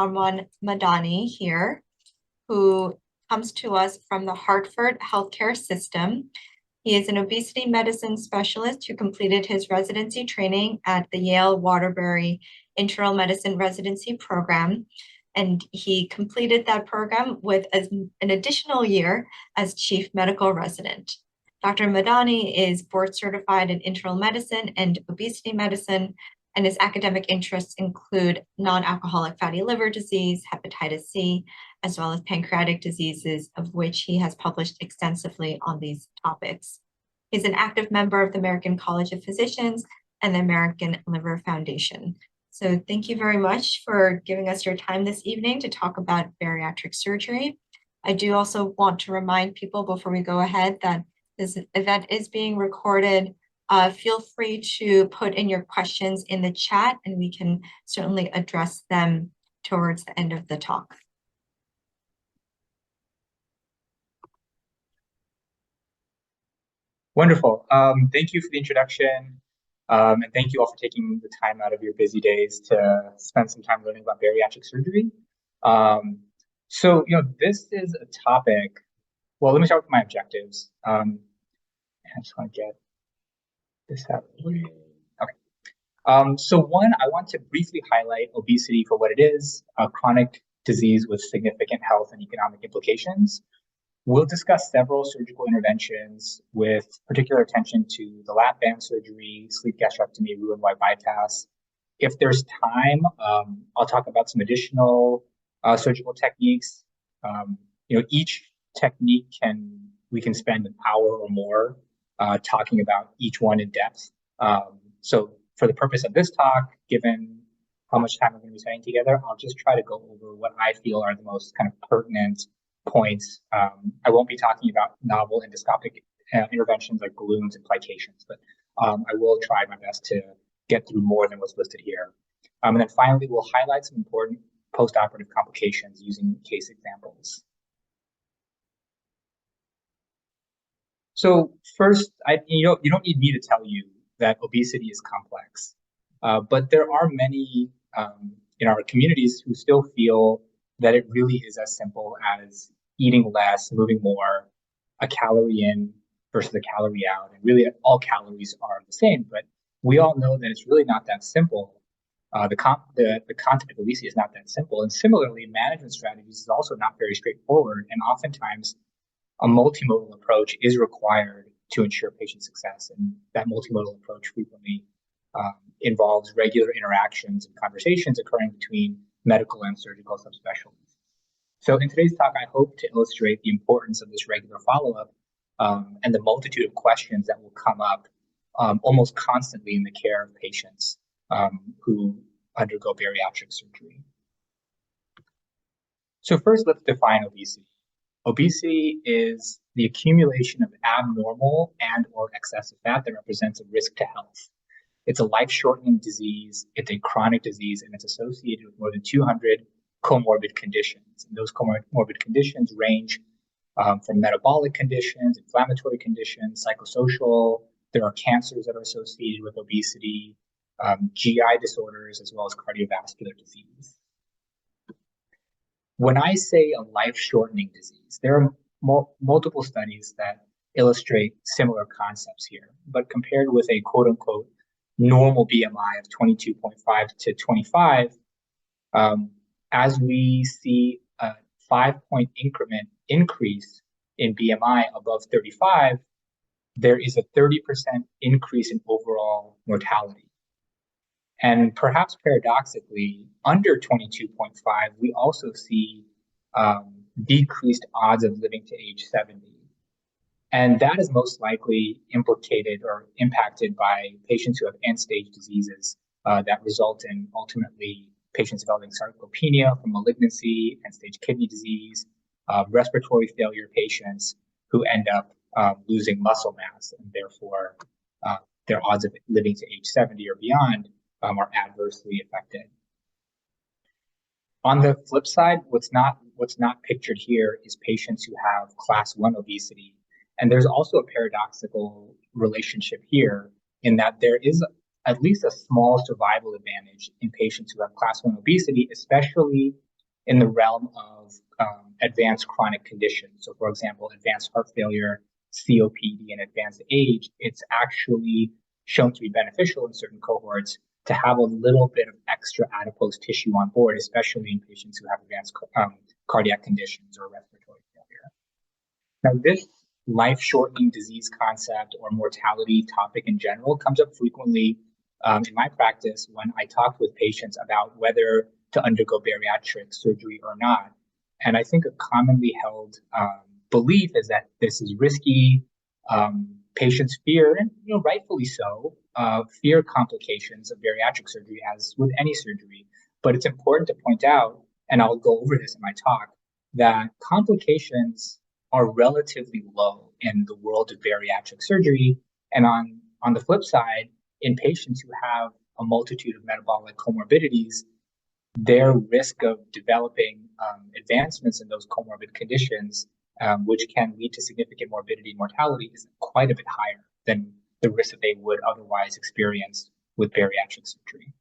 Arman Madani here, who comes to us from the Hartford healthcare system. He is an obesity medicine specialist who completed his residency training at the Yale Waterbury Internal Medicine Residency Program. And he completed that program with an additional year as chief medical resident. Dr. Madani is board certified in internal medicine and obesity medicine, and his academic interests include non-alcoholic fatty liver disease, hepatitis C, as well as pancreatic diseases, of which he has published extensively on these topics. He's an active member of the American College of Physicians and the American Liver Foundation. So thank you very much for giving us your time this evening to talk about bariatric surgery. I do also want to remind people before we go ahead that this event is being recorded. Feel free to put in your questions in the chat and we can certainly address them towards the end of the talk. Wonderful. Thank you for the introduction. And thank you all for taking the time out of your busy days to spend some time learning about bariatric surgery. This is a topic. Well, let me start with my objectives. I just want to get this out of the way. Okay. So one, I want to briefly highlight obesity for what it is, a chronic disease with significant health and economic implications. We'll discuss several surgical interventions with particular attention to the lap band surgery, sleeve gastrectomy, Roux-en-Y bypass. If there's time, I'll talk about some additional surgical techniques. Each technique we can spend an hour or more talking about each one in depth. So for the purpose of this talk, given how much time we're going to be spending together, I'll just try to go over what I feel are the most kind of pertinent points. I won't be talking about novel endoscopic interventions like balloons and plications, but I will try my best to get through more than what's listed here. And then finally, we'll highlight some important postoperative complications using case examples. So first, you don't need me to tell you that obesity is complex, but there are many in our communities who still feel that it really is as simple as eating less, moving more, a calorie in versus a calorie out. And really all calories are the same, but we all know that it's really not that simple. The concept of obesity is not that simple. And similarly, management strategies is also not very straightforward. And oftentimes a multimodal approach is required to ensure patient success. And that multimodal approach frequently involves regular interactions and conversations occurring between medical and surgical subspecialties. So in today's talk, I hope to illustrate the importance of this regular follow-up and the multitude of questions that will come up almost constantly in the care of patients who undergo bariatric surgery. So first, let's define obesity. Obesity is the accumulation of abnormal and or excessive fat that represents a risk to health. It's a life-shortening disease, it's a chronic disease, and it's associated with more than 200 comorbid conditions. And those comorbid conditions range from metabolic conditions, inflammatory conditions, psychosocial. There are cancers that are associated with obesity, GI disorders, as well as cardiovascular disease. When I say a life-shortening disease, there are multiple studies that illustrate similar concepts here, but compared with a quote-unquote normal BMI of 22.5 to 25, as we see a 5-point increment increase in BMI above 35, there is a 30% increase in overall mortality. And perhaps paradoxically, under 22.5, we also see decreased odds of living to age 70. And that is most likely implicated or impacted by patients who have end-stage diseases that result in ultimately patients developing sarcopenia from malignancy, end-stage kidney disease, respiratory failure patients who end up losing muscle mass, and therefore their odds of living to age 70 or beyond are adversely affected. On the flip side, what's not pictured here is patients who have class 1 obesity. And there's also a paradoxical relationship here in that there is at least a small survival advantage in patients who have class 1 obesity, especially in the realm of advanced chronic conditions. So for example, advanced heart failure, COPD, and advanced age, it's actually shown to be beneficial in certain cohorts to have a little bit of extra adipose tissue on board, especially in patients who have advanced cardiac conditions or respiratory failure. Now, this life-shortening disease concept or mortality topic in general comes up frequently in my practice when I talk with patients about whether to undergo bariatric surgery or not. And I think a commonly held belief is that this is risky. Patients fear, and rightfully so, fear complications of bariatric surgery, as with any surgery. But it's important to point out, and I'll go over this in my talk, that complications are relatively low in the world of bariatric surgery. And on the flip side, in patients who have a multitude of metabolic comorbidities, their risk of developing advancements in those comorbid conditions, which can lead to significant morbidity and mortality, is quite a bit higher than the risk that they would otherwise experience with bariatric surgery.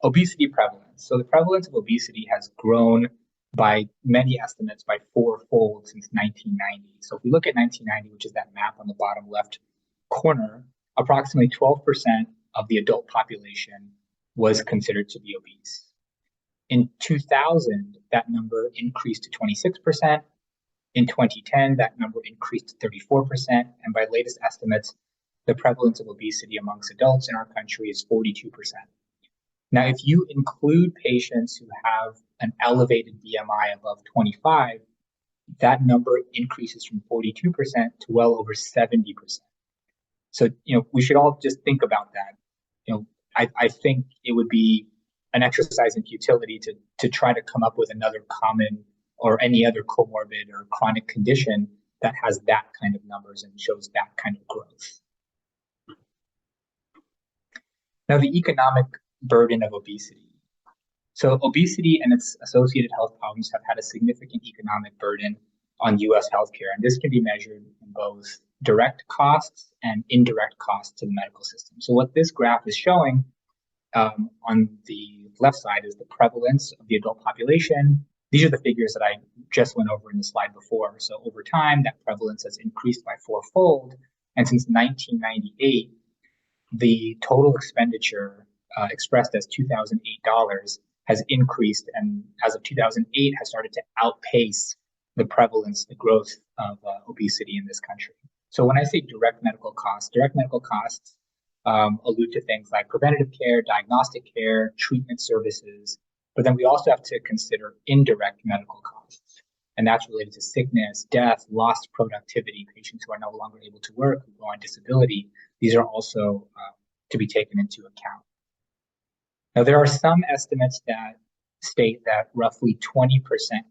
Obesity prevalence. So the prevalence of obesity has grown by many estimates by fourfold since 1990. So if we look at 1990, which is that map on the bottom left corner, approximately 12% of the adult population was considered to be obese. In 2000, that number increased to 26%. In 2010, that number increased to 34%. And by latest estimates, the prevalence of obesity amongst adults in our country is 42%. Now, if you include patients who have an elevated BMI above 25, that number increases from 42% to well over 70%. So, we should all just think about that. I think it would be an exercise in futility to try to come up with another common or any other comorbid or chronic condition that has that kind of numbers and shows that kind of growth. Now, the economic burden of obesity. So obesity and its associated health problems have had a significant economic burden on U.S. healthcare, and this can be measured in both direct costs and indirect costs to the medical system. So what this graph is showing on the left side is the prevalence of the adult population. These are the figures that I just went over in the slide before. So over time, that prevalence has increased by fourfold, and since 1998, the total expenditure expressed as $2,008 has increased, and as of 2008 has started to outpace the prevalence, the growth of obesity in this country. So when I say direct medical costs allude to things like preventative care, diagnostic care, treatment services, but then we also have to consider indirect medical costs. And that's related to sickness, death, lost productivity, patients who are no longer able to work, who go on disability. These are also to be taken into account. Now, there are some estimates that state that roughly 20%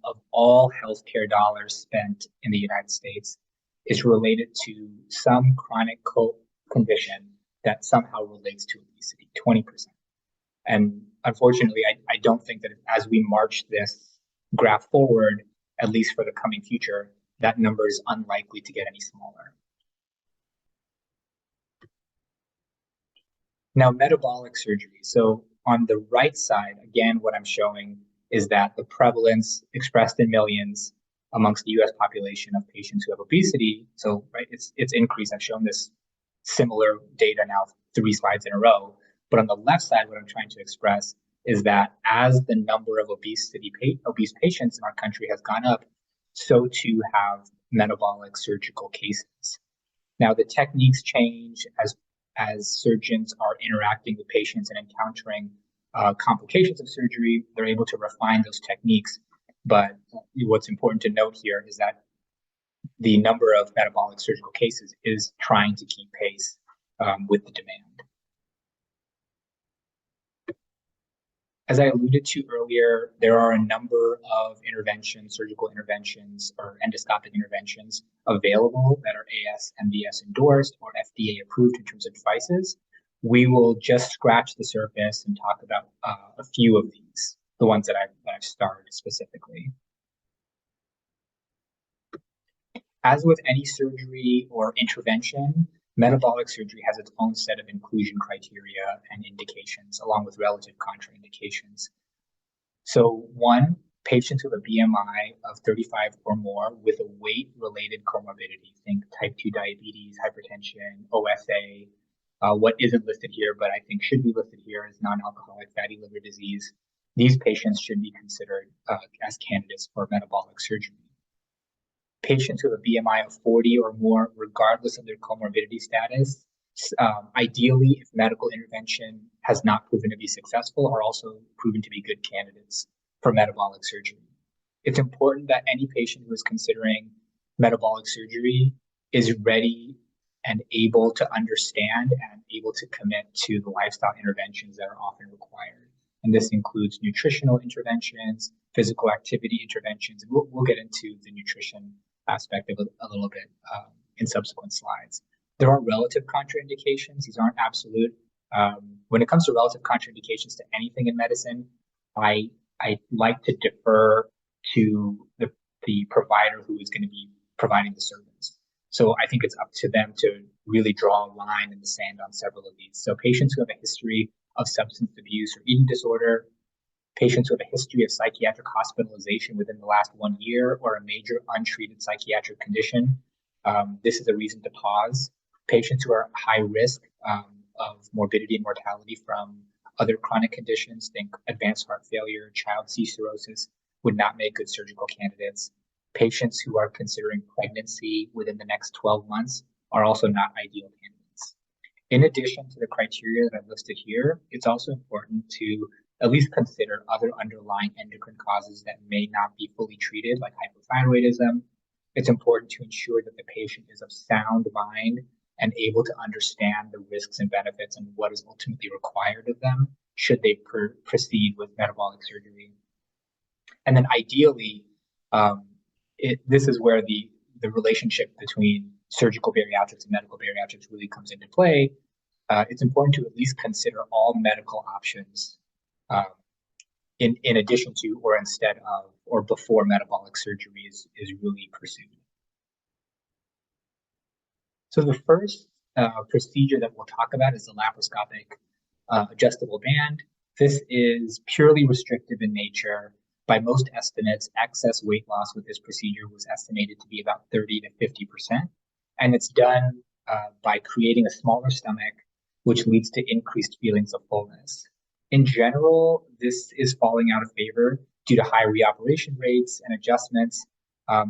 of all healthcare dollars spent in the United States is related to some chronic condition that somehow relates to obesity, 20%. And unfortunately, I don't think that as we march this graph forward, at least for the coming future, that number is unlikely to get any smaller. Now, metabolic surgery. So on the right side, again, what I'm showing is that the prevalence expressed in millions amongst the US population of patients who have obesity. So, right, it's increased. I've shown this similar data now 3 slides in a row. But on the left side, what I'm trying to express is that as the number of obese patients in our country has gone up, so too have metabolic surgical cases. Now, the techniques change as surgeons are interacting with patients and encountering complications of surgery. They're able to refine those techniques. But what's important to note here is that the number of metabolic surgical cases is trying to keep pace with the demand. As I alluded to earlier, there are a number of interventions, surgical interventions or endoscopic interventions available that are ASMBS endorsed or FDA approved in terms of devices. We will just scratch the surface and talk about a few of these, the ones that I've started specifically. As with any surgery or intervention, metabolic surgery has its own set of inclusion criteria and indications, along with relative contraindications. So one, patients with a BMI of 35 or more with a weight-related comorbidity, think type 2 diabetes, hypertension, OSA. What isn't listed here, but I think should be listed here, is non-alcoholic fatty liver disease. These patients should be considered as candidates for metabolic surgery. Patients with a BMI of 40 or more, regardless of their comorbidity status, ideally, if medical intervention has not proven to be successful, are also proven to be good candidates for metabolic surgery. It's important that any patient who is considering metabolic surgery is ready and able to understand and able to commit to the lifestyle interventions that are often required. And this includes nutritional interventions, physical activity interventions, and we'll get into the nutrition aspect of it a little bit in subsequent slides. There are relative contraindications. These aren't absolute. When it comes to relative contraindications to anything in medicine, I like to defer to the provider who is going to be providing the service. So I think it's up to them to really draw a line in the sand on several of these. So patients who have a history of substance abuse or eating disorder, patients with a history of psychiatric hospitalization within the last 1 year or a major untreated psychiatric condition. This is a reason to pause. Patients who are high risk of morbidity and mortality from other chronic conditions, think advanced heart failure, child C cirrhosis, would not make good surgical candidates. Patients who are considering pregnancy within the next 12 months are also not ideal candidates. In addition to the criteria that I've listed here, it's also important to at least consider other underlying endocrine causes that may not be fully treated, like hypothyroidism. It's important to ensure that the patient is of sound mind and able to understand the risks and benefits and what is ultimately required of them should they proceed with metabolic surgery. And then ideally, this is where the relationship between surgical bariatrics and medical bariatrics really comes into play. It's important to at least consider all medical options in addition to or instead of or before metabolic surgery is really pursued. So the first procedure that we'll talk about is the laparoscopic adjustable band. This is purely restrictive in nature. By most estimates, excess weight loss with this procedure was estimated to be about 30 to 50%. And it's done by creating a smaller stomach, which leads to increased feelings of fullness. In general, this is falling out of favor due to high reoperation rates and adjustments.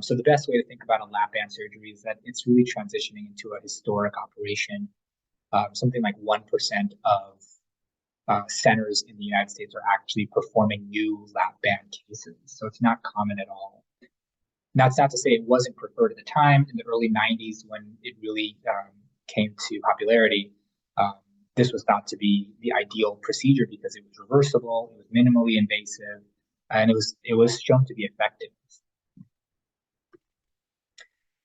So the best way to think about a lap band surgery is that it's really transitioning into a historic operation. Something like 1% of centers in the United States are actually performing new lap band cases. So it's not common at all. That's not to say it wasn't preferred at the time. In the early 90s, when it really came to popularity, this was thought to be the ideal procedure because it was reversible, it was minimally invasive, and it was shown to be effective.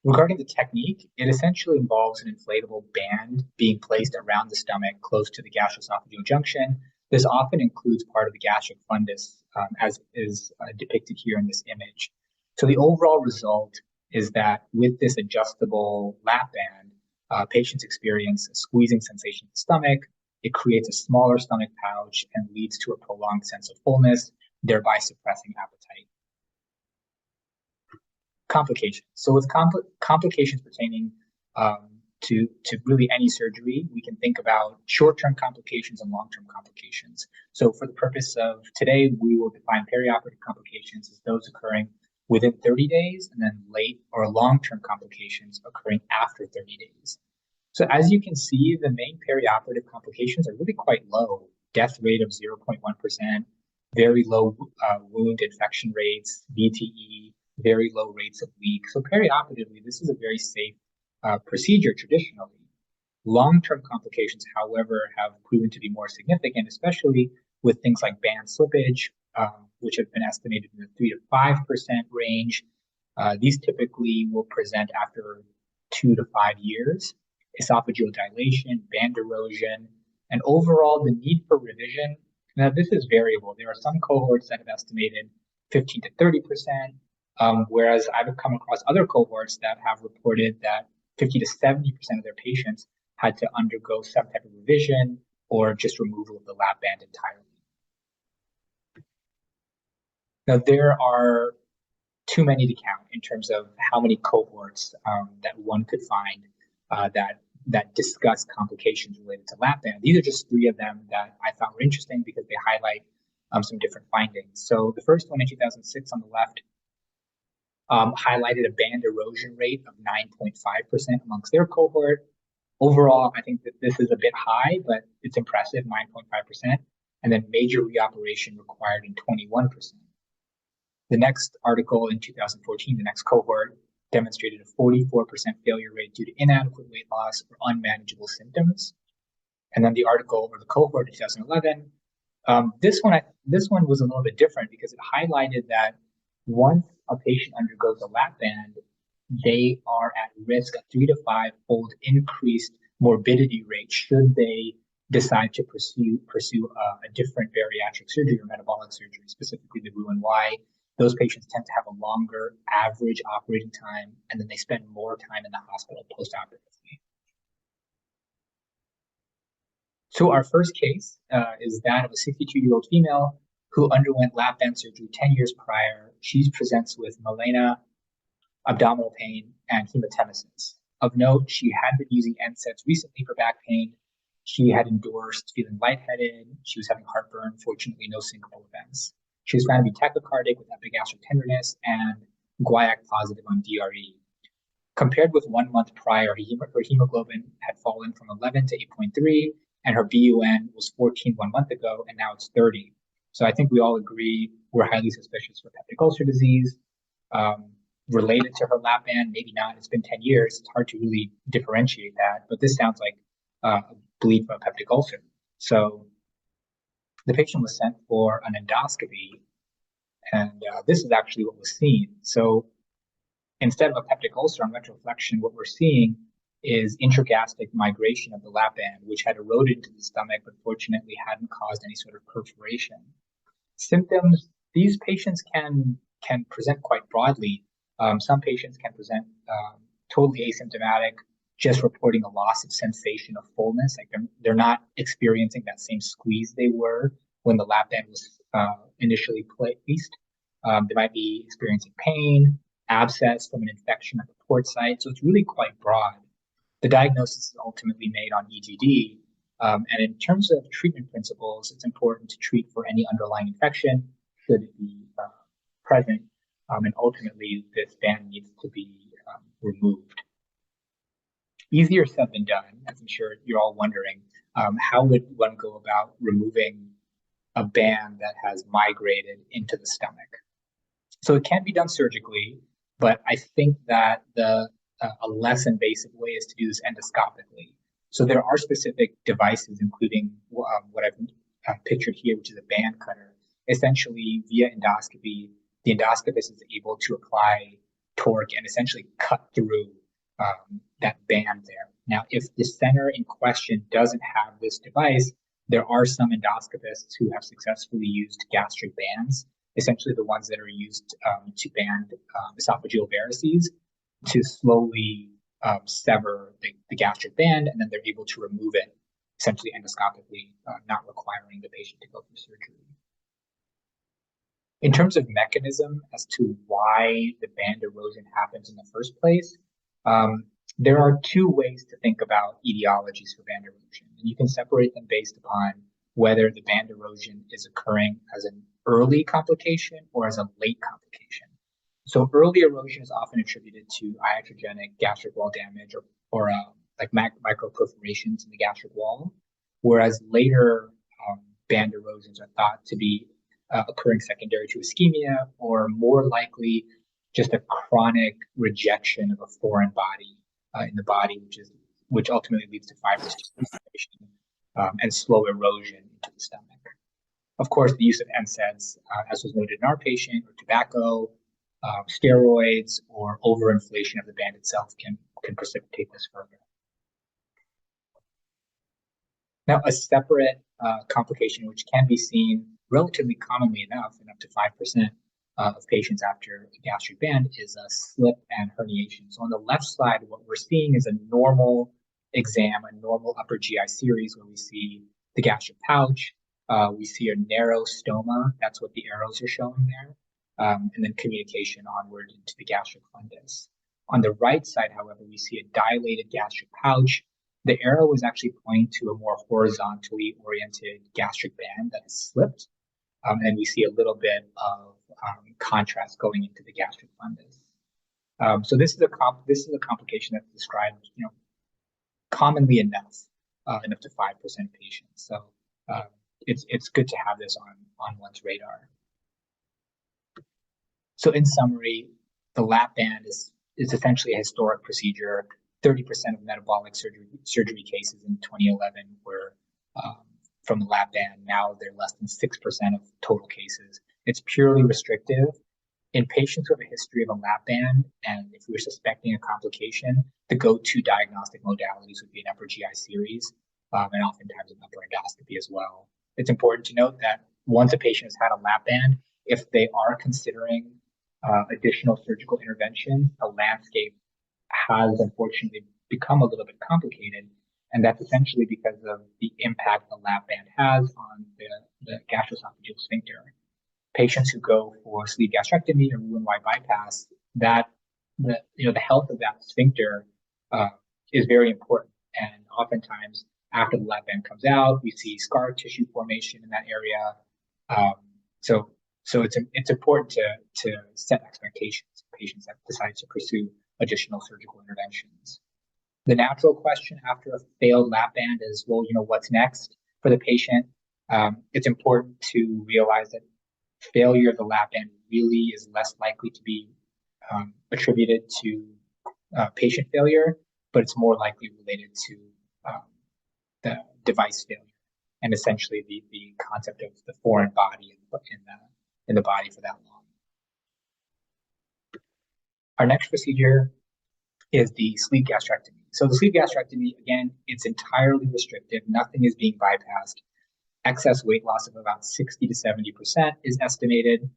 Regarding the technique, it essentially involves an inflatable band being placed around the stomach close to the gastroesophageal junction. This often includes part of the gastric fundus, as is depicted here in this image. So the overall result is that with this adjustable lap band, patients experience a squeezing sensation in the stomach. It creates a smaller stomach pouch and leads to a prolonged sense of fullness, thereby suppressing appetite. Complications. So with complications pertaining to really any surgery, we can think about short-term complications and long-term complications. So for the purpose of today, we will define perioperative complications as those occurring within 30 days and then late or long-term complications occurring after 30 days. So as you can see, the main perioperative complications are really quite low. Death rate of 0.1%, very low wound infection rates, VTE, very low rates of leak. So perioperatively, this is a very safe procedure traditionally. Long-term complications, however, have proven to be more significant, especially with things like band slippage, which have been estimated in the 3 to 5% range. These typically will present after 2 to 5 years. Esophageal dilation, band erosion, and overall the need for revision. Now, this is variable. There are some cohorts that have estimated 15 to 30%, whereas I've come across other cohorts that have reported that 50 to 70% of their patients had to undergo some type of revision or just removal of the lap band entirely. Now, there are too many to count in terms of how many cohorts that one could find that discuss complications related to lap band. These are just three of them that I thought were interesting because they highlight some different findings. So the first one in 2006 on the left highlighted a band erosion rate of 9.5% amongst their cohort. Overall, I think that this is a bit high, but it's impressive, 9.5%. And then major reoperation required in 21%. The next article in 2014, the next cohort, demonstrated a 44% failure rate due to inadequate weight loss or unmanageable symptoms. And then the article or the cohort in 2011, this one was a little bit different because it highlighted that once a patient undergoes a lap band, they are at risk of 3 to 5-fold increased morbidity rate should they decide to pursue a different bariatric surgery or metabolic surgery, specifically the Roux-en-Y. Those patients tend to have a longer average operating time, and then they spend more time in the hospital post-operatively. So our first case is that of a 62-year-old female who underwent lap band surgery 10 years prior. She presents with melena, abdominal pain, and hematemesis. Of note, she had been using NSAIDs recently for back pain. She had endorsed feeling lightheaded. She was having heartburn. Fortunately, no syncopal events. She was found to be tachycardic with epigastric tenderness and guaiac positive on DRE. Compared with 1 month prior, her hemoglobin had fallen from 11 to 8.3, and her BUN was 14 1 month ago, and now it's 30. So I think we all agree we're highly suspicious for peptic ulcer disease. Related to her lap band, maybe not. It's been 10 years. It's hard to really differentiate that, but this sounds like a bleed from a peptic ulcer. So the patient was sent for an endoscopy, and this is actually what was seen. So instead of a peptic ulcer on retroflexion, what we're seeing is intragastric migration of the lap band, which had eroded into the stomach, but fortunately hadn't caused any sort of perforation. Symptoms, these patients can present quite broadly. Some patients can present totally asymptomatic, just reporting a loss of sensation of fullness. Like they're not experiencing that same squeeze they were when the lap band was initially placed. They might be experiencing pain, abscess from an infection at the port site. So it's really quite broad. The diagnosis is ultimately made on EGD. And in terms of treatment principles, it's important to treat for any underlying infection should it be present. And ultimately, this band needs to be removed. Easier said than done, as I'm sure you're all wondering. How would one go about removing a band that has migrated into the stomach? So it can be done surgically, but I think that a less invasive way is to do this endoscopically. So there are specific devices, including what I've pictured here, which is a band cutter. Essentially, via endoscopy, the endoscopist is able to apply torque and essentially cut through that band there. Now, if the center in question doesn't have this device, there are some endoscopists who have successfully used gastric bands, essentially the ones that are used to band esophageal varices, to slowly sever the gastric band, and then they're able to remove it essentially endoscopically, not requiring the patient to go through surgery. In terms of mechanism as to why the band erosion happens in the first place, there are two ways to think about etiologies for band erosion. And you can separate them based upon whether the band erosion is occurring as an early complication or as a late complication. So early erosion is often attributed to iatrogenic gastric wall damage or like microperforations in the gastric wall, whereas later band erosions are thought to be occurring secondary to ischemia, or more likely just a chronic rejection of a foreign body in the body, which ultimately leads to fibrous degeneration and slow erosion into the stomach. Of course, the use of NSAIDs, as was noted in our patient, or tobacco, steroids, or overinflation of the band itself can precipitate this further. Now, a separate complication, which can be seen relatively commonly enough in up to 5% of patients after a gastric band, is a slip and herniation. So on the left side, what we're seeing is a normal exam, a normal upper GI series, where we see the gastric pouch, we see a narrow stoma. That's what the arrows are showing there. and then communication onward into the gastric fundus. On the right side, however, we see a dilated gastric pouch. The arrow is actually pointing to a more horizontally oriented gastric band that has slipped. And we see a little bit of contrast going into the gastric fundus. So this is a complication that's described, commonly enough in up to 5% of patients. So it's good to have this on one's radar. So in summary, the lap band is essentially a historic procedure. 30% of metabolic surgery cases in 2011 were from the lap band. Now they're less than 6% of total cases. It's purely restrictive. In patients who have a history of a lap band, and if we're suspecting a complication, the go-to diagnostic modalities would be an upper GI series, and oftentimes an upper endoscopy as well. It's important to note that once a patient has had a lap band, if they are considering additional surgical intervention, the landscape has unfortunately become a little bit complicated, and that's essentially because of the impact the lap band has on the gastroesophageal sphincter. Patients who go for sleeve gastrectomy or Roux-en-Y bypass, the health of that sphincter is very important. And oftentimes, after the lap band comes out, we see scar tissue formation in that area. So it's important to set expectations for patients that decide to pursue additional surgical interventions. The natural question after a failed lap band is, well, what's next for the patient? It's important to realize that failure of the lap band really is less likely to be attributed to patient failure, but it's more likely related to the device failure and essentially the concept of the foreign body in the body for that long. Our next procedure is the sleeve gastrectomy. So the sleeve gastrectomy, again, it's entirely restrictive. Nothing is being bypassed. Excess weight loss of about 60 to 70% is estimated.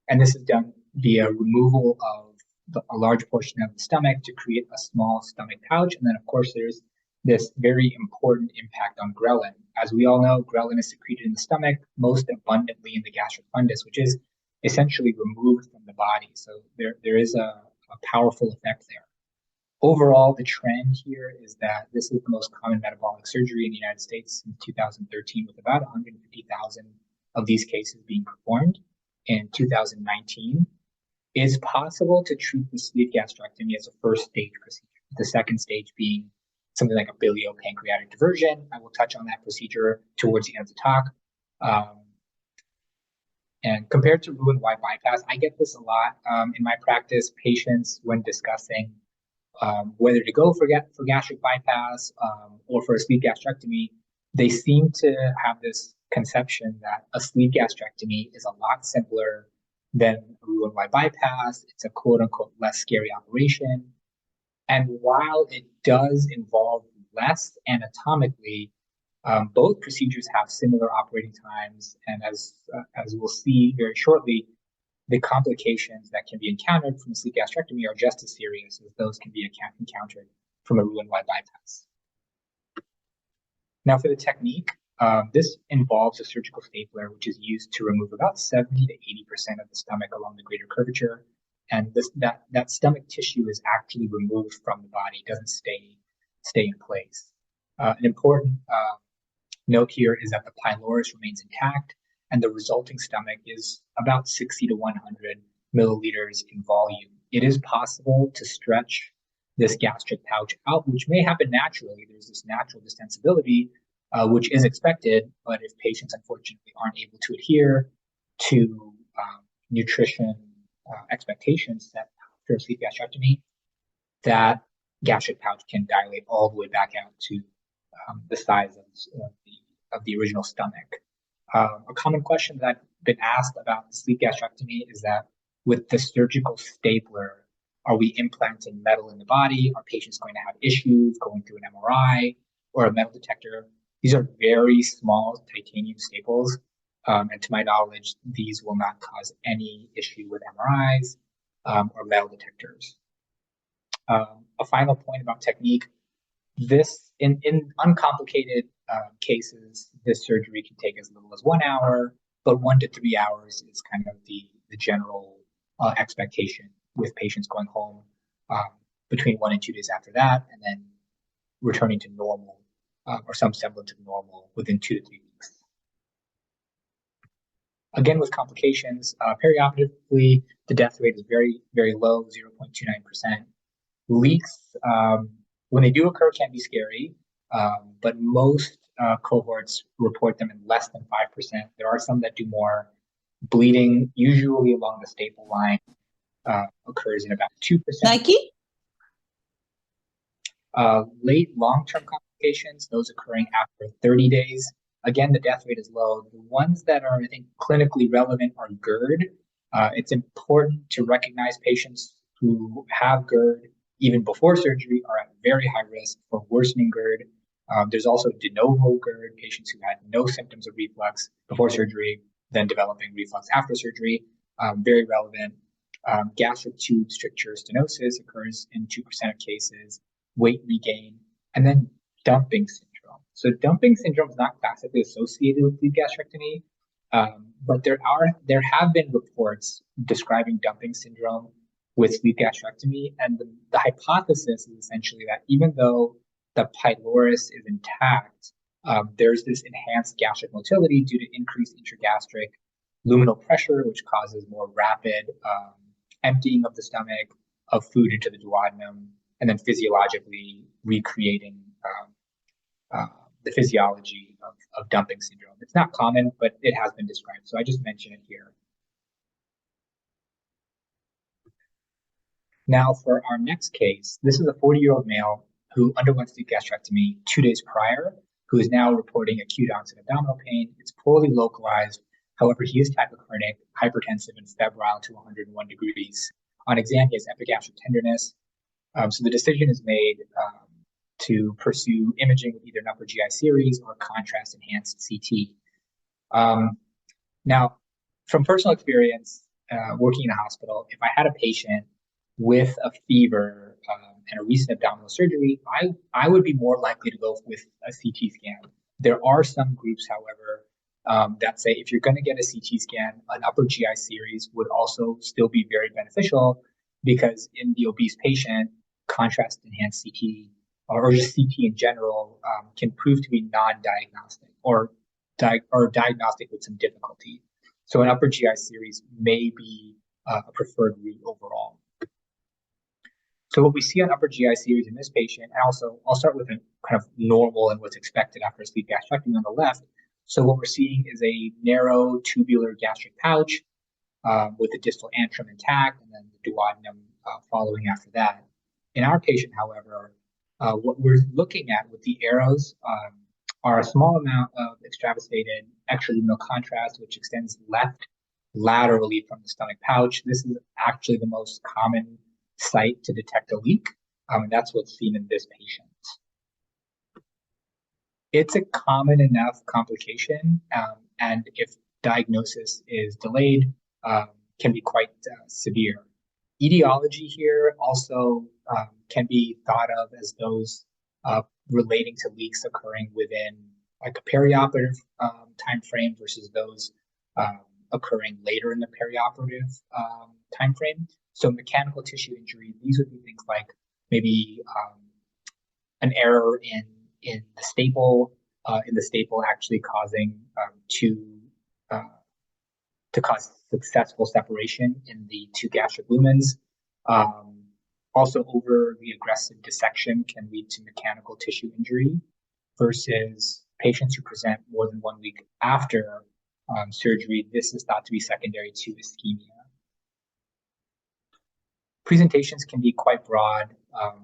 And this is done via removal of a large portion of the stomach to create a small stomach pouch. And then, of course, there's this very important impact on ghrelin. As we all know, ghrelin is secreted in the stomach, most abundantly in the gastric fundus, which is essentially removed from the body. So there is a powerful effect there. Overall, the trend here is that this is the most common metabolic surgery in the United States since 2013, with about 150,000 of these cases being performed in 2019. It is possible to treat the sleeve gastrectomy as a first stage procedure, the second stage being something like a biliopancreatic diversion. I will touch on that procedure towards the end of the talk. And compared to Roux-en-Y bypass, I get this a lot in my practice. Patients, when discussing whether to go for gastric bypass or for a sleeve gastrectomy, they seem to have this conception that a sleeve gastrectomy is a lot simpler than a Roux-en-Y bypass. It's a quote-unquote less scary operation. And while it does involve less anatomically, both procedures have similar operating times. And as we'll see very shortly, the complications that can be encountered from a sleeve gastrectomy are just as serious as those can be encountered from a Roux-en-Y bypass. Now for the technique, this involves a surgical stapler, which is used to remove about 70 to 80% of the stomach along the greater curvature. And that stomach tissue is actually removed from the body, it doesn't stay in place. An important note here is that the pylorus remains intact, and the resulting stomach is about 60 to 100 milliliters in volume. It is possible to stretch this gastric pouch out, which may happen naturally. There's this natural distensibility, which is expected, but if patients unfortunately aren't able to adhere to nutrition expectations set after a sleeve gastrectomy, that gastric pouch can dilate all the way back out to the size of the original stomach. A common question that I've been asked about the sleeve gastrectomy is that with the surgical stapler, are we implanting metal in the body? Are patients going to have issues going through an MRI or a metal detector? These are very small titanium staples. And to my knowledge, these will not cause any issue with MRIs or metal detectors. A final point about technique. This, in uncomplicated cases, this surgery can take as little as 1 hour, but 1 to 3 hours is kind of the general expectation, with patients going home between 1 and 2 days after that, and then returning to normal or some semblance of normal within 2 to 3 weeks. Again, with complications, perioperatively, the death rate is very, very low, 0.29%. Leaks, when they do occur, can be scary, but most cohorts report them in less than 5%. There are some that do more. Bleeding, usually along the staple line, occurs in about 2%. Nike? Late long-term complications, those occurring after 30 days. Again, the death rate is low. The ones that are, I think, clinically relevant are GERD. It's important to recognize patients who have GERD even before surgery are at very high risk for worsening GERD. There's also de novo GERD, patients who had no symptoms of reflux before surgery, then developing reflux after surgery, very relevant. Gastric tube stricture stenosis occurs in 2% of cases, weight regain, and then dumping syndrome. So dumping syndrome is not classically associated with sleeve gastrectomy, but there have been reports describing dumping syndrome with sleeve gastrectomy, and the hypothesis is essentially that even though the pylorus is intact, there's this enhanced gastric motility due to increased intragastric luminal pressure, which causes more rapid emptying of the stomach of food into the duodenum, and then physiologically recreating the physiology of dumping syndrome. It's not common, but it has been described, so I just mention it here. Now, for our next case, this is a 40-year-old male who underwent sleeve gastrectomy 2 days prior, who is now reporting acute onset abdominal pain. It's poorly localized. However, he is tachycardic, hypertensive, and febrile to 101 degrees. On exam, he has epigastric tenderness. So the decision is made to pursue imaging with either an upper GI series or contrast-enhanced CT. Now, from personal experience, working in a hospital, if I had a patient with a fever and a recent abdominal surgery, I would be more likely to go with a CT scan. There are some groups, however, that say if you're going to get a CT scan, an upper GI series would also still be very beneficial, because in the obese patient, contrast-enhanced CT or just CT in general can prove to be non-diagnostic or diagnostic with some difficulty. So an upper GI series may be a preferred route overall. So what we see on upper GI series in this patient, and also I'll start with a kind of normal and what's expected after a sleeve gastrectomy on the left. So what we're seeing is a narrow tubular gastric pouch with the distal antrum intact, and then the duodenum following after that. In our patient, however, what we're looking at with the arrows are a small amount of extravasated extraluminal contrast, which extends left laterally from the stomach pouch. This is actually the most common site to detect a leak, and that's what's seen in this patient. It's a common enough complication, and if diagnosis is delayed, can be quite severe. Etiology here also can be thought of as those relating to leaks occurring within like a perioperative time frame versus those occurring later in the perioperative time frame. So mechanical tissue injury, these would be things like maybe an error in the staple actually causing to cause successful separation in the two gastric lumens. Also, overly aggressive dissection can lead to mechanical tissue injury versus patients who present more than 1 week after surgery. This is thought to be secondary to ischemia. Presentations can be quite broad,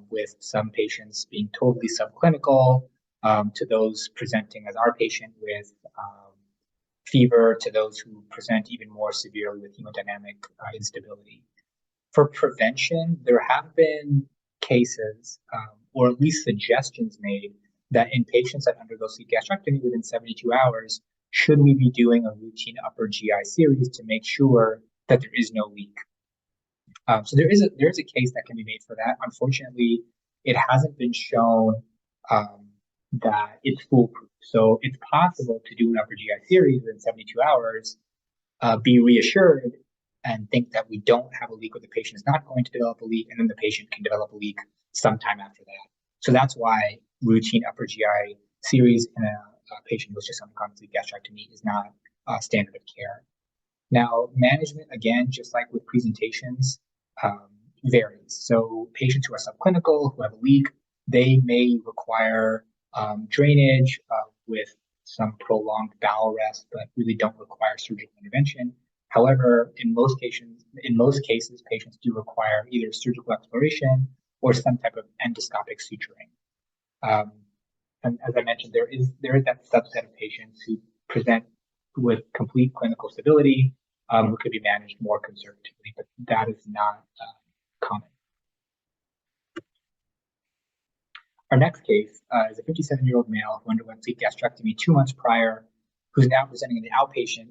with some patients being totally subclinical, to those presenting as our patient with fever, to those who present even more severely with hemodynamic instability. For prevention, there have been cases, or at least suggestions made, that in patients that undergo sleeve gastrectomy within 72 hours, should we be doing a routine upper GI series to make sure that there is no leak? So there is a case that can be made for that. Unfortunately, it hasn't been shown that it's foolproof. So it's possible to do an upper GI series within 72 hours, be reassured, and think that we don't have a leak or the patient is not going to develop a leak, and then the patient can develop a leak sometime after that. So that's why routine upper GI series in a patient who's just undergone sleep gastrectomy is not standard of care. Now, management, again, just like with presentations, varies. So patients who are subclinical, who have a leak, they may require drainage with some prolonged bowel rest, but really don't require surgical intervention. However, in most cases, patients do require either surgical exploration or some type of endoscopic suturing. And as I mentioned, there is that subset of patients who present with complete clinical stability, who could be managed more conservatively, but that is not common. Our next case is a 57-year-old male who underwent sleep gastrectomy 2 months prior, who's now presenting in the outpatient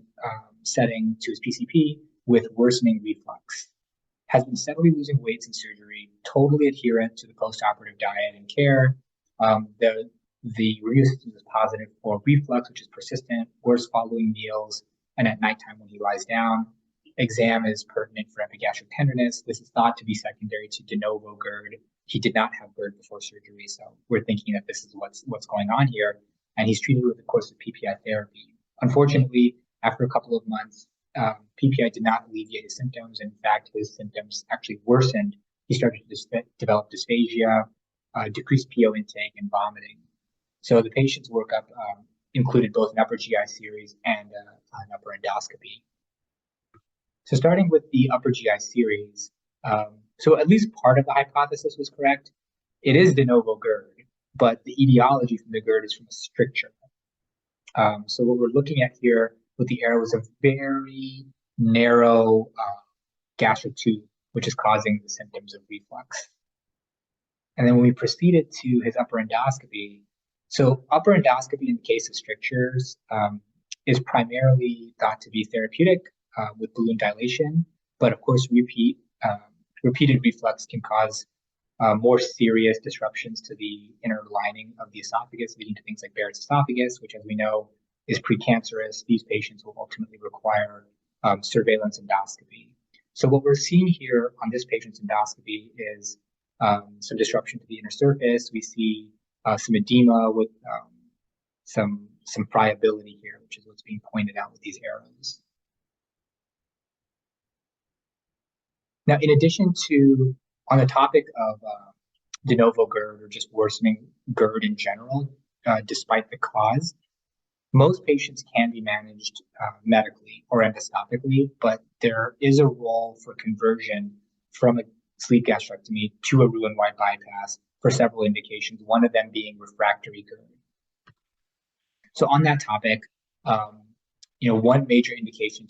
setting to his PCP with worsening reflux. Has been steadily losing weight since surgery, totally adherent to the postoperative diet and care. The review system is positive for reflux, which is persistent, worse following meals, and at nighttime when he lies down. Exam is pertinent for epigastric tenderness. This is thought to be secondary to de novo GERD. He did not have GERD before surgery, so we're thinking that this is what's going on here. And he's treated with a course of PPI therapy. Unfortunately, after a couple of months, PPI did not alleviate his symptoms. In fact, his symptoms actually worsened. He started to develop dysphagia, decreased PO intake, and vomiting. So the patient's workup included both an upper GI series and an upper endoscopy. So starting with the upper GI series, so at least part of the hypothesis was correct. It is de novo GERD, but the etiology from the GERD is from a stricture. So what we're looking at here with the arrow is a very narrow gastric tube, which is causing the symptoms of reflux. And then when we proceeded to his upper endoscopy, so upper endoscopy in the case of strictures is primarily thought to be therapeutic with balloon dilation, but of course repeated reflux can cause more serious disruptions to the inner lining of the esophagus, leading to things like Barrett's esophagus, which, as we know, is precancerous. These patients will ultimately require surveillance endoscopy. So what we're seeing here on this patient's endoscopy is some disruption to the inner surface. We see some edema with some friability here, which is what's being pointed out with these arrows. Now, in addition to, on the topic of de novo GERD or just worsening GERD in general, despite the cause, most patients can be managed medically or endoscopically, but there is a role for conversion from a sleep gastrectomy to a Roux-en-Y bypass for several indications, one of them being refractory GERD. So on that topic, one major indication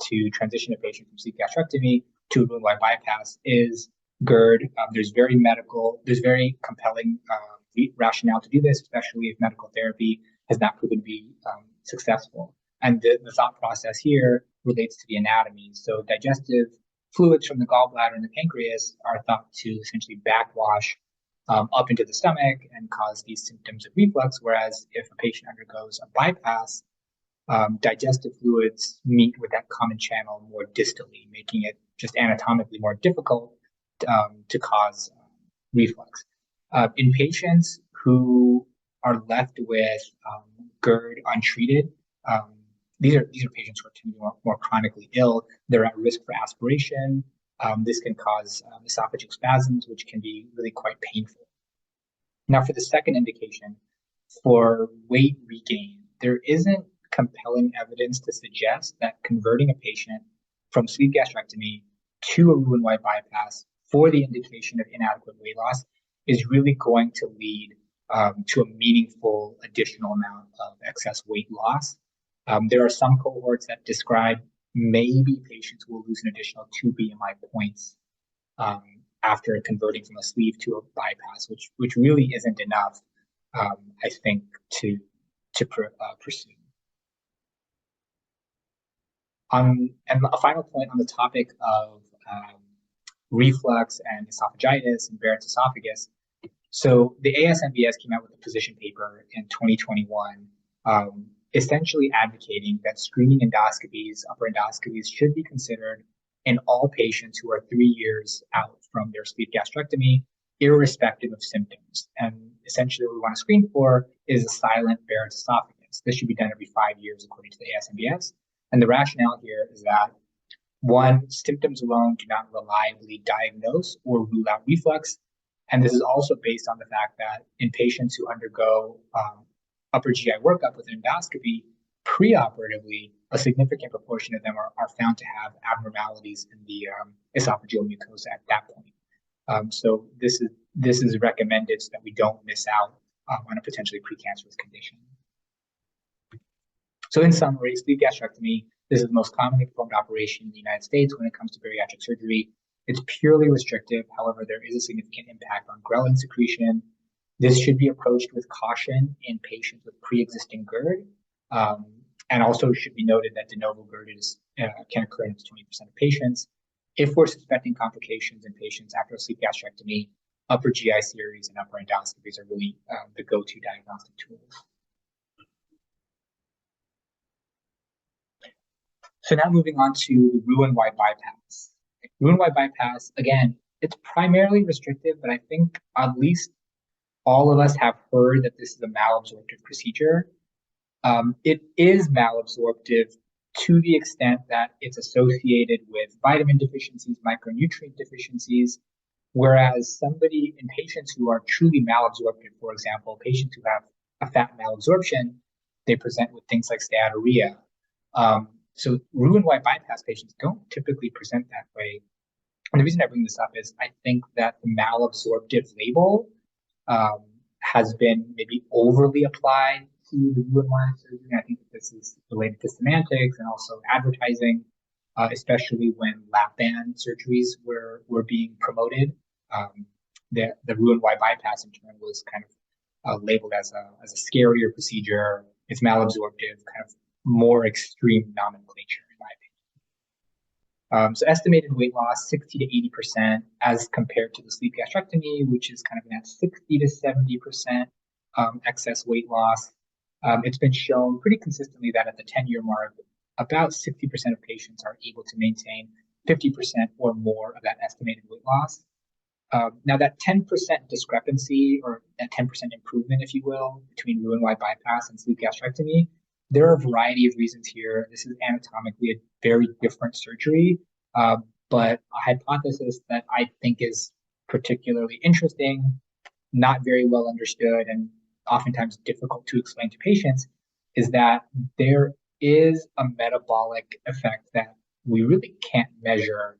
to transition a patient from sleep gastrectomy to a Roux-en-Y bypass is GERD. There's very compelling rationale to do this, especially if medical therapy has not proven to be successful. And the thought process here relates to the anatomy. So digestive fluids from the gallbladder and the pancreas are thought to essentially backwash up into the stomach and cause these symptoms of reflux, whereas if a patient undergoes a bypass, digestive fluids meet with that common channel more distally, making it just anatomically more difficult to cause reflux. In patients who are left with GERD untreated, these are patients who are tending more chronically ill. They're at risk for aspiration. This can cause esophageal spasms, which can be really quite painful. Now, for the second indication, for weight regain, there isn't compelling evidence to suggest that converting a patient from sleep gastrectomy to a Roux-en-Y bypass for the indication of inadequate weight loss is really going to lead to a meaningful additional amount of excess weight loss. There are some cohorts that describe maybe patients will lose an additional 2 BMI points after converting from a sleeve to a bypass, which really isn't enough, I think, to pursue. And a final point on the topic of reflux and esophagitis and Barrett's esophagus. So the ASMBS came out with a position paper in 2021, essentially advocating that screening endoscopies, upper endoscopies, should be considered in all patients who are 3 years out from their sleeve gastrectomy, irrespective of symptoms. And essentially what we want to screen for is a silent Barrett's esophagus. This should be done every 5 years according to the ASMBS. And the rationale here is that, one, symptoms alone do not reliably diagnose or rule out reflux. And this is also based on the fact that in patients who undergo upper GI workup with endoscopy, preoperatively, a significant proportion of them are found to have abnormalities in the esophageal mucosa at that point. So this is recommended so that we don't miss out on a potentially precancerous condition. So in summary, sleeve gastrectomy, this is the most commonly performed operation in the United States when it comes to bariatric surgery. It's purely restrictive. However, there is a significant impact on ghrelin secretion. This should be approached with caution in patients with pre-existing GERD. And also should be noted that de novo GERD can occur in 20% of patients. If we're suspecting complications in patients after a sleeve gastrectomy, upper GI series and upper endoscopies are really the go-to diagnostic tools. So now moving on to Roux-en-Y bypass. Roux-en-Y bypass, again, it's primarily restrictive, but I think at least all of us have heard that this is a malabsorptive procedure. It is malabsorptive to the extent that it's associated with vitamin deficiencies, micronutrient deficiencies, whereas somebody in patients who are truly malabsorptive, for example, patients who have a fat malabsorption, they present with things like steatorrhea. So Roux-en-Y bypass patients don't typically present that way. And the reason I bring this up is I think that the malabsorptive label has been maybe overly applied to the Roux-en-Y surgery. I think that this is related to semantics and also advertising, especially when lap band surgeries were being promoted. The Roux-en-Y bypass in turn was kind of labeled as a scarier procedure. It's malabsorptive, kind of more extreme nomenclature, in my opinion. So estimated weight loss, 60 to 80% as compared to the sleeve gastrectomy, which is kind of in that 60 to 70% excess weight loss. It's been shown pretty consistently that at the 10-year mark, about 60% of patients are able to maintain 50% or more of that estimated weight loss. Now that 10% discrepancy, or that 10% improvement, if you will, between Roux-en-Y bypass and sleeve gastrectomy, there are a variety of reasons here. This is anatomically a very different surgery, but a hypothesis that I think is particularly interesting, not very well understood, and oftentimes difficult to explain to patients, is that there is a metabolic effect that we really can't measure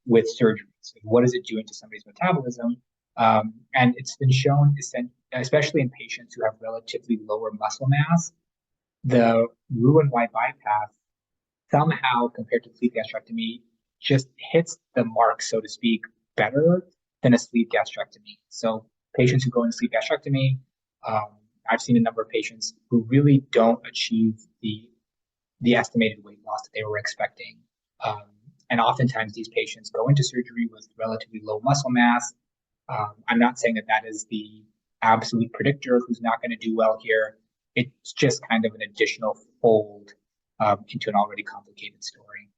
with surgery. So what is it doing to somebody's metabolism? And it's been shown, especially in patients who have relatively lower muscle mass, the Roux-en-Y bypass somehow, compared to sleeve gastrectomy, just hits the mark, so to speak, better than a sleeve gastrectomy. So patients who go into sleeve gastrectomy, I've seen a number of patients who really don't achieve the estimated weight loss that they were expecting. And oftentimes these patients go into surgery with relatively low muscle mass. I'm not saying that that is the absolute predictor of who's not going to do well here. It's just kind of an additional fold into an already complicated story.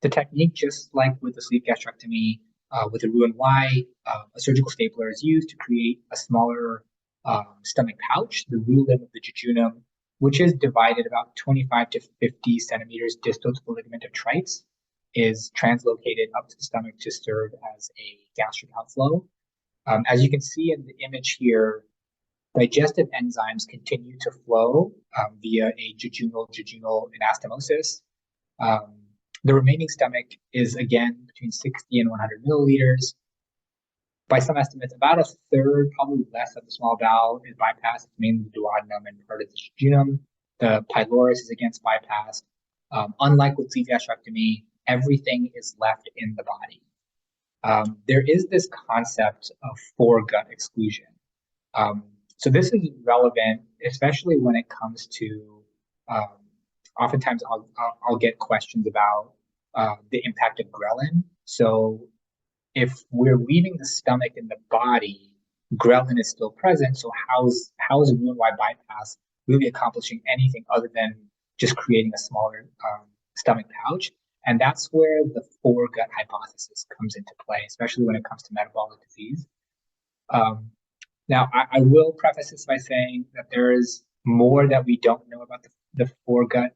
The technique, just like with the sleeve gastrectomy, with the Roux-en-Y, a surgical stapler is used to create a smaller stomach pouch, the roux limb of the jejunum, which is divided about 25 to 50 centimeters distal to the ligament of Treitz, is translocated up to the stomach to serve as a gastric outflow. As you can see in the image here, digestive enzymes continue to flow via a jejunal anastomosis. The remaining stomach is, again, between 60 and 100 milliliters. By some estimates, about a third, probably less, of the small bowel is bypassed, mainly the duodenum and part of the jejunum. The pylorus is again bypassed. Unlike with sleeve gastrectomy, everything is left in the body. There is this concept of foregut exclusion. So this is relevant, especially when it comes to, oftentimes I'll get questions about the impact of ghrelin. So if we're leaving the stomach in the body, ghrelin is still present. So how is a Roux-en-Y bypass really accomplishing anything other than just creating a smaller stomach pouch. And that's where the foregut hypothesis comes into play, especially when it comes to metabolic disease. Now, I will preface this by saying that there is more that we don't know about the foregut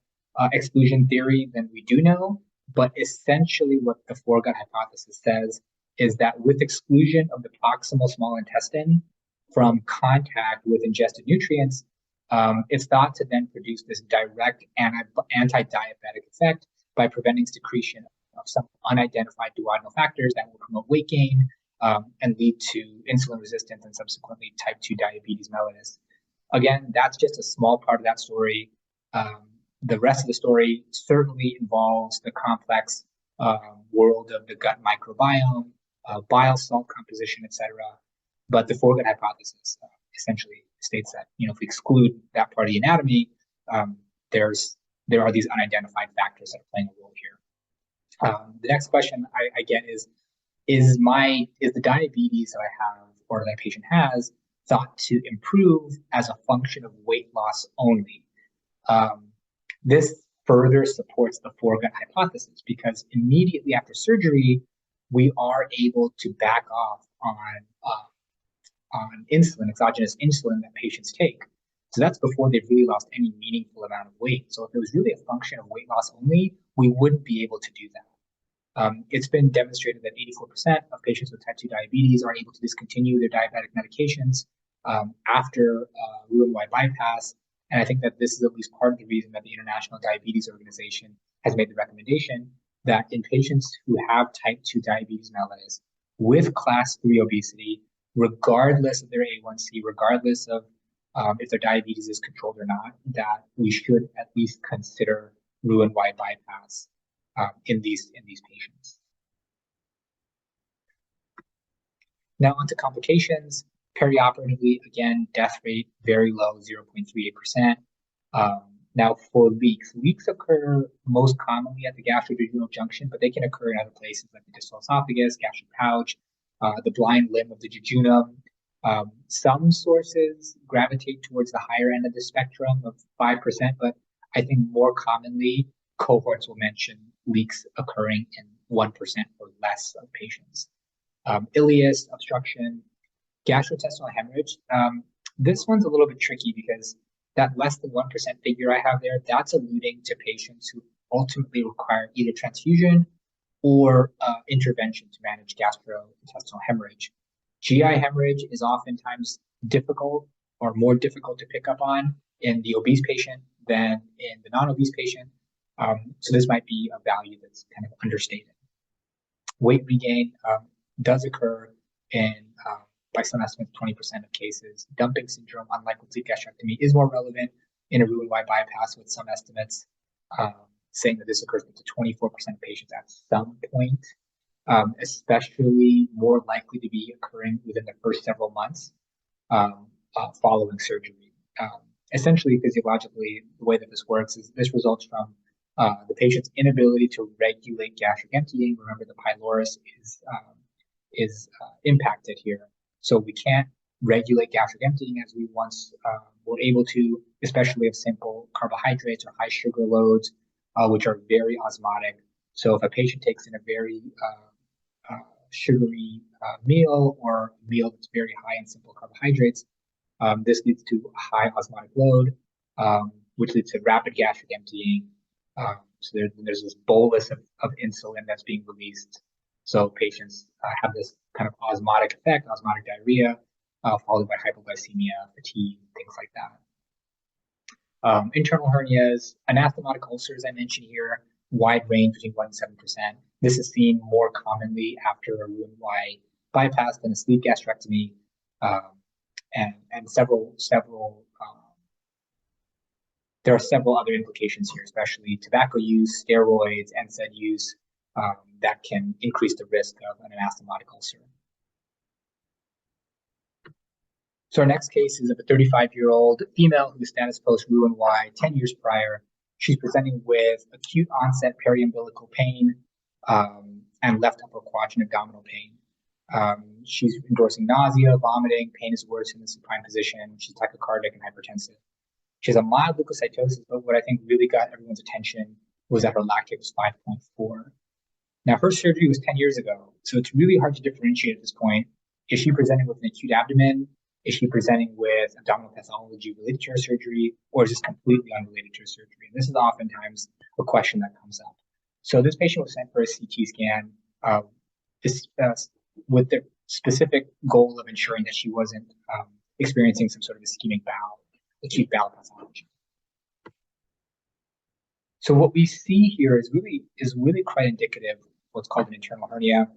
exclusion theory than we do know. But essentially, what the foregut hypothesis says is that with exclusion of the proximal small intestine from contact with ingested nutrients, it's thought to then produce this direct anti-diabetic effect by preventing secretion of some unidentified duodenal factors that will promote weight gain and lead to insulin resistance and subsequently type 2 diabetes mellitus. Again, that's just a small part of that story. The rest of the story certainly involves the complex world of the gut microbiome, bile salt composition, etc. But the foregut hypothesis essentially states that if we exclude that part of the anatomy, there are these unidentified factors that are playing a role here. The next question I get is the diabetes that I have or that my patient has thought to improve as a function of weight loss only? This further supports the foregut hypothesis because immediately after surgery, we are able to back off on insulin, exogenous insulin that patients take. So that's before they've really lost any meaningful amount of weight. So if it was really a function of weight loss only, we wouldn't be able to do that. It's been demonstrated that 84% of patients with type 2 diabetes are able to discontinue their diabetic medications after Roux-en-Y bypass. And I think that this is at least part of the reason that the International Diabetes Organization has made the recommendation that in patients who have type 2 diabetes mellitus with class 3 obesity, regardless of their A1C, regardless of if their diabetes is controlled or not, that we should at least consider Roux-en-Y bypass in these patients. Now onto complications. Perioperatively, again, death rate very low, 0.38%. Now for leaks occur most commonly at the gastroduodenal junction, but they can occur in other places like the distal esophagus, gastric pouch, the blind limb of the jejunum. Some sources gravitate towards the higher end of the spectrum of 5%, but I think more commonly cohorts will mention leaks occurring in 1% or less of patients. Ileus, obstruction, gastrointestinal hemorrhage. This one's a little bit tricky because that less than 1% figure I have there, that's alluding to patients who ultimately require either transfusion or intervention to manage gastrointestinal hemorrhage. GI hemorrhage is oftentimes difficult or more difficult to pick up on in the obese patient than in the non-obese patient. So this might be a value that's kind of understated. Weight regain does occur in by some estimates, 20% of cases. Dumping syndrome, unlike with sleep gastrectomy, is more relevant in a Roux-en-Y bypass, with some estimates saying that this occurs to 24% of patients at some point, especially more likely to be occurring within the first several months following surgery. Essentially, physiologically, the way that this works is this results from the patient's inability to regulate gastric emptying. Remember, the pylorus is impacted here. So we can't regulate gastric emptying as we once were able to, especially of simple carbohydrates or high sugar loads, which are very osmotic. So if a patient takes in a very sugary meal or a meal that's very high in simple carbohydrates, this leads to a high osmotic load, which leads to rapid gastric emptying. So there's this bolus of insulin that's being released. So patients have this kind of osmotic effect, osmotic diarrhea, followed by hypoglycemia, fatigue, things like that. Internal hernias, anastomotic ulcers, I mentioned here, wide range between 1% and 7%. This is seen more commonly after a Roux-en-Y bypass than a sleeve gastrectomy, and several. There are several other implications here, especially tobacco use, steroids, NSAID use, that can increase the risk of an anastomotic ulcer. So our next case is of a 35-year-old female whose status post Roux-en-Y 10 years prior. She's presenting with acute onset periumbilical pain and left upper quadrant abdominal pain. She's endorsing nausea, vomiting, pain is worse in the supine position. She's tachycardic and hypertensive. She has a mild leukocytosis, but what I think really got everyone's attention was that her lactate was 5.4. Now, her surgery was 10 years ago, so it's really hard to differentiate at this point. Is she presenting with an acute abdomen? Is she presenting with abdominal pathology related to her surgery, or is this completely unrelated to her surgery? And this is oftentimes a question that comes up. So this patient was sent for a CT scan this, with the specific goal of ensuring that she wasn't experiencing some sort of ischemic bowel, acute bowel pathology. So what we see here is really quite indicative of what's called an internal hernia.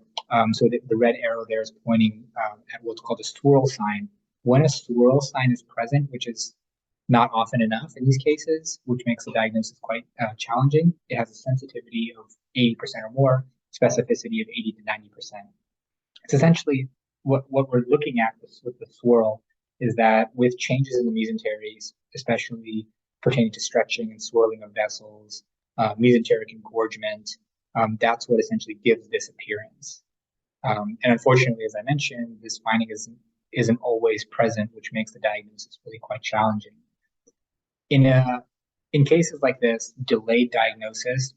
So the red arrow there is pointing at what's called a swirl sign. When a swirl sign is present, which is not often enough in these cases, which makes the diagnosis quite challenging, it has a sensitivity of 80% or more, specificity of 80 to 90%. It's essentially what we're looking at with the swirl is that with changes in the mesenteries, especially pertaining to stretching and swirling of vessels, mesenteric engorgement, that's what essentially gives this appearance. And unfortunately, as I mentioned, this finding isn't always present, which makes the diagnosis really quite challenging. In cases like this, delayed diagnosis,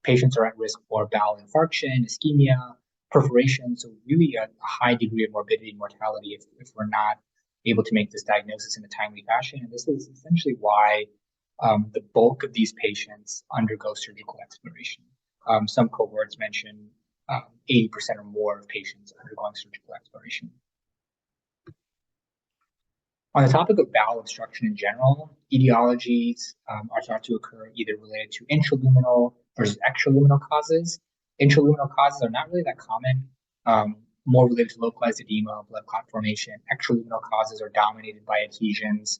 patients are at risk for bowel infarction, ischemia, perforation, so really a high degree of morbidity and mortality if we're not able to make this diagnosis in a timely fashion. And this is essentially why the bulk of these patients undergo surgical exploration. Some cohorts mention 80% or more of patients undergoing surgical exploration. On the topic of bowel obstruction in general, etiologies are thought to occur either related to intraluminal versus extraluminal causes. Intraluminal causes are not really that common, more related to localized edema, blood clot formation. Extraluminal causes are dominated by adhesions,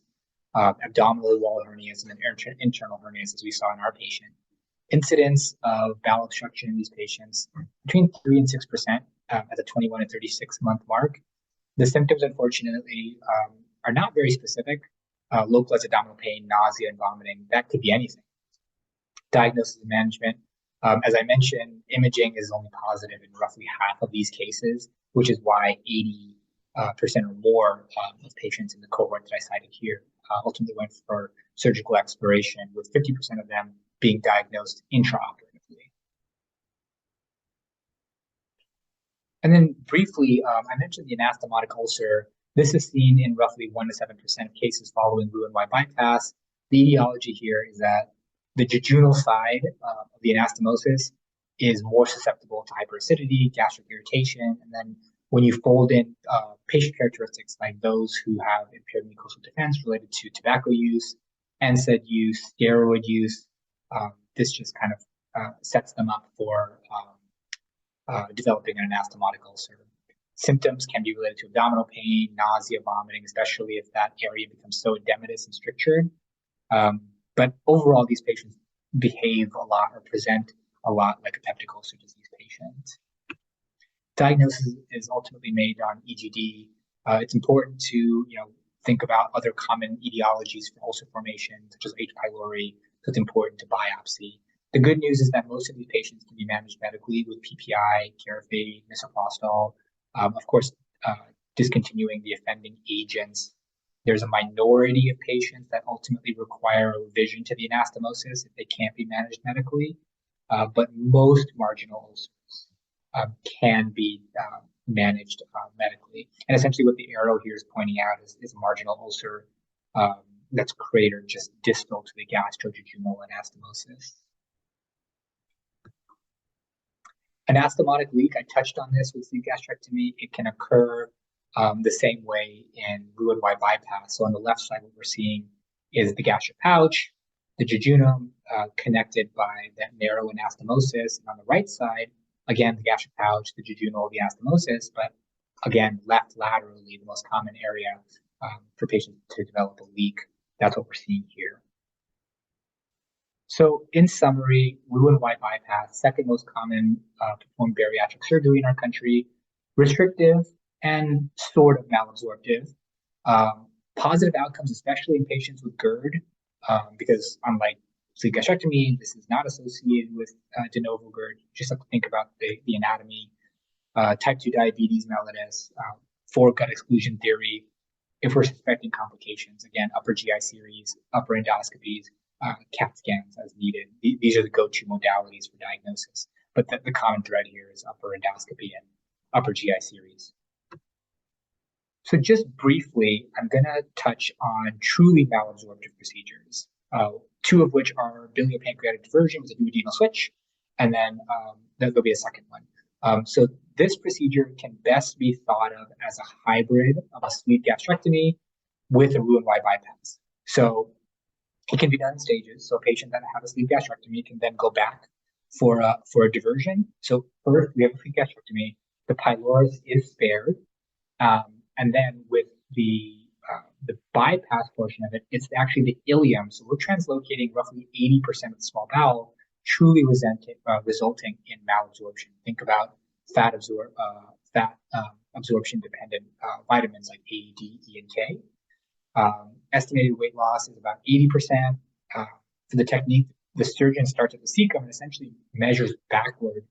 abdominal wall hernias, and then internal hernias, as we saw in our patient. Incidence of bowel obstruction in these patients between 3 and 6% at the 21 and 36 month mark. The symptoms, unfortunately, are not very specific. Localized abdominal pain, nausea, and vomiting, that could be anything. Diagnosis and management. As I mentioned, imaging is only positive in roughly half of these cases, which is why 80% or more of patients in the cohort that I cited here ultimately went for surgical exploration, with 50% of them being diagnosed intraoperatively. And then briefly, I mentioned the anastomotic ulcer. This is seen in roughly 1 to 7% of cases following Roux-en-Y bypass. The etiology here is that the jejunal side of the anastomosis is more susceptible to hyperacidity, gastric irritation, and then when you fold in patient characteristics like those who have impaired mucosal defense related to tobacco use, NSAID use, steroid use, this just kind of sets them up for developing an anastomotic ulcer. Symptoms can be related to abdominal pain, nausea, vomiting, especially if that area becomes so edematous and strictured. But overall, these patients behave a lot or present a lot like a peptic ulcer disease patient. Diagnosis is ultimately made on EGD. It's important to think about other common etiologies for ulcer formation, such as H. pylori. So it's important to biopsy. The good news is that most of these patients can be managed medically with PPI, Carafate, misoprostol. Of course, discontinuing the offending agents. There's a minority of patients that ultimately require a revision to the anastomosis if they can't be managed medically, but most marginal ulcers can be managed medically. And essentially what the arrow here is pointing out is a marginal ulcer that's cratered just distal to the gastrojejunal anastomosis. Anastomotic leak, I touched on this with sleeve gastrectomy. It can occur the same way in Roux-en-Y bypass. So on the left side, what we're seeing is the gastric pouch, the jejunum connected by that narrow anastomosis. And on the right side, again, the gastric pouch, the jejunal, the anastomosis, but again, left laterally, the most common area for patients to develop a leak. That's what we're seeing here. So in summary, Roux-en-Y bypass, second most common performed bariatric surgery in our country, restrictive and sort of malabsorptive. Positive outcomes, especially in patients with GERD, because unlike sleeve gastrectomy, this is not associated with de novo GERD. You just have to think about the anatomy. Type 2 diabetes mellitus, for gut exclusion theory, if we're suspecting complications, again, upper GI series, upper endoscopies, CAT scans as needed. These are the go-to modalities for diagnosis. But the common thread here is upper endoscopy and upper GI series. So just briefly, I'm going to touch on truly malabsorptive procedures, two of which are biliopancreatic diversion with a duodenal switch, and then there'll be a second one. So this procedure can best be thought of as a hybrid of a sleeve gastrectomy with a Roux-en-Y bypass. So it can be done in stages. So a patient that has a sleeve gastrectomy can then go back for a diversion. So first, we have a sleeve gastrectomy. The pylorus is spared. And then with the bypass portion of it, it's actually the ileum. So we're translocating roughly 80% of the small bowel, truly resulting in malabsorption. Think about fat absorption dependent vitamins like A, D, E, and K. Estimated weight loss is about 80%. For the technique, the surgeon starts at the cecum and essentially measures backward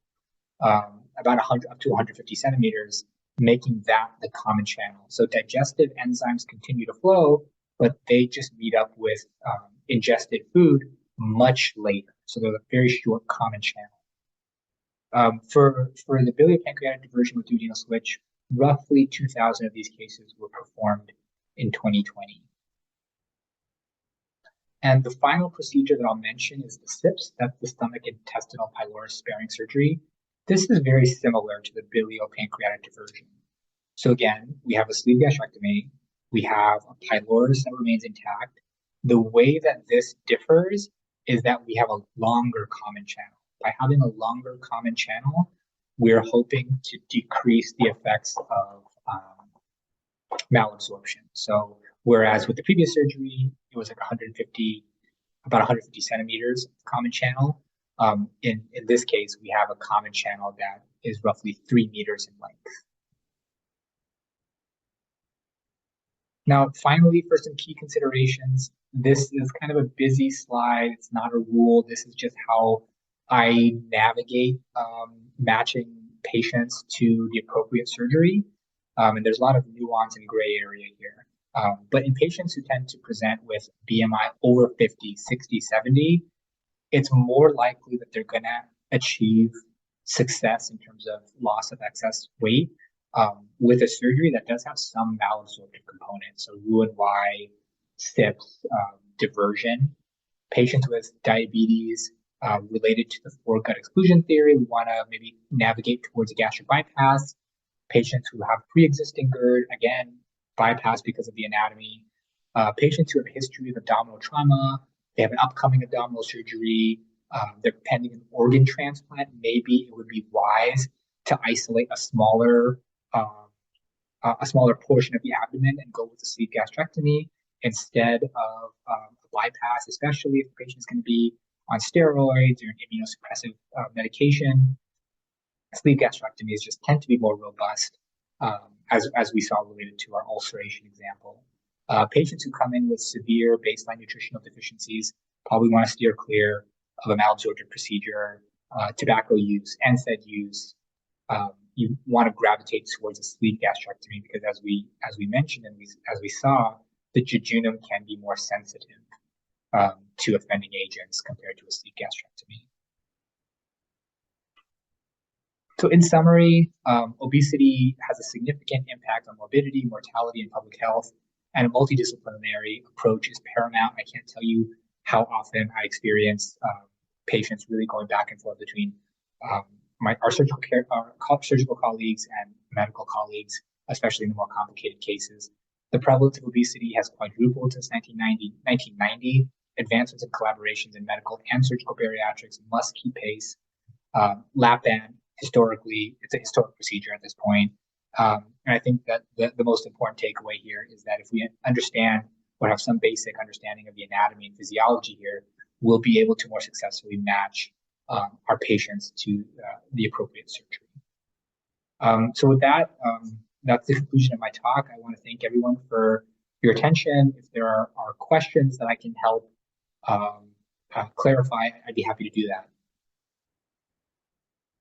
about 100 up to 150 centimeters, making that the common channel. So digestive enzymes continue to flow, but they just meet up with ingested food much later. So they're a very short common channel. For the biliopancreatic diversion with duodenal switch, roughly 2,000 of these cases were performed in 2020. And the final procedure that I'll mention is the SIPS, that's the stomach intestinal pylorus sparing surgery. This is very similar to the biliopancreatic diversion. So again, we have a sleeve gastrectomy, we have a pylorus that remains intact. The way that this differs is that we have a longer common channel. By having a longer common channel, we're hoping to decrease the effects of malabsorption. So whereas with the previous surgery, it was like about 150 centimeters common channel. In this case, we have a common channel that is roughly 3 meters in length. Now, finally, for some key considerations, this is kind of a busy slide. It's not a rule. This is just how I navigate matching patients to the appropriate surgery. And there's a lot of nuance and gray area here. But in patients who tend to present with BMI over 50, 60, 70, it's more likely that they're going to achieve success in terms of loss of excess weight with a surgery that does have some malabsorptive components. So Roux-en-Y, SIPS, diversion. Patients with diabetes related to the foregut exclusion theory, we want to maybe navigate towards a gastric bypass. Patients who have pre-existing GERD, again, bypass because of the anatomy. Patients who have a history of abdominal trauma, they have an upcoming abdominal surgery, they're pending an organ transplant, maybe it would be wise to isolate a smaller portion of the abdomen and go with a sleeve gastrectomy instead of a bypass, especially if the patient is going to be on steroids or an immunosuppressive medication. Sleeve gastrectomies just tend to be more robust, as we saw related to our ulceration example. Patients who come in with severe baseline nutritional deficiencies probably want to steer clear of a malabsorptive procedure, tobacco use, NSAID use. You want to gravitate towards a sleeve gastrectomy because, as we mentioned and as we saw, the jejunum can be more sensitive to offending agents compared to a sleeve gastrectomy. So in summary, obesity has a significant impact on morbidity, mortality, and public health, and a multidisciplinary approach is paramount. I can't tell you how often I experience patients really going back and forth between our surgical colleagues and medical colleagues, especially in the more complicated cases. The prevalence of obesity has quadrupled since 1990. Advancements in collaborations in medical and surgical bariatrics must keep pace. Lap band, historically, it's a historic procedure at this point. And I think that the most important takeaway here is that if we understand or have some basic understanding of the anatomy and physiology here, we'll be able to more successfully match our patients to the appropriate surgery. So with that, that's the conclusion of my talk. I want to thank everyone for your attention. If there are questions that I can help clarify, I'd be happy to do that.